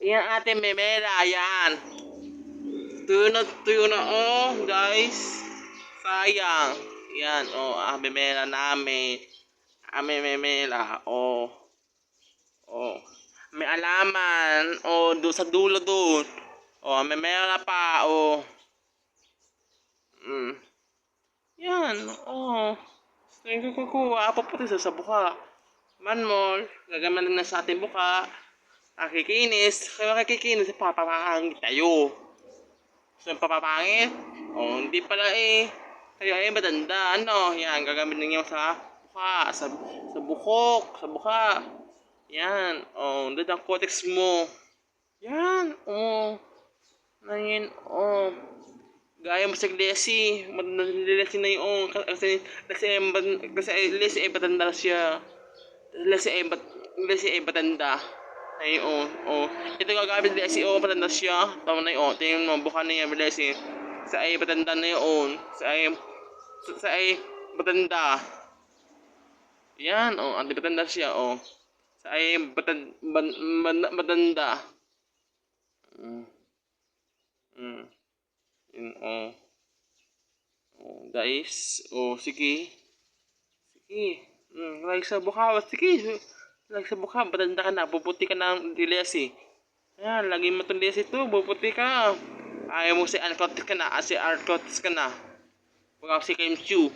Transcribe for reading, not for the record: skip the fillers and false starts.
Yan ate Memela, yan. Tuyo na, oh, guys. Sayang. Yan, oh, Memela namin. Memela, oh. Oh. May alaman, oh, doon sa dulo doon. Oh, Memela pa, oh. Yan, oh. Tingin ko kukuha, paputi sa buka. Manmol, gagaman na sa ating buka. Kikinis, kaya kikinis, papapangit tayo. So, papapangit? Oh, hindi pala eh. Kaya ay matanda, ano, yan, gagamitin niyo sa buka, sa buhok, sa buka. Yan, oh, doon ang cortex mo. Yan, oh. Ngayon, oh. Gaya mo sa Lesi, Lesi na yung, kasi Lesi ay batanda siya. Lesi ay batanda. Ay, oh. Ito gagamit Lesi, oh, batanda siya. Tama na yun, oh. Tingnan mo, buka na yan, Lesi. Sa ay batanda na yun. Sa ay batanda. Yan, oh, anti batanda siya, oh. Sa ay batanda. Yun, oh. Oh, guys, oh, sige. Sige. Like sa buka, sige. Like sa buka, batanda ka na, puputi ka ng Lesi. Ayan, lagi mo itong Lesi ito, puputi ka. Ayaw mo si Arcotis ka na, si Arcotis ka na. Pagka si Kim Chu.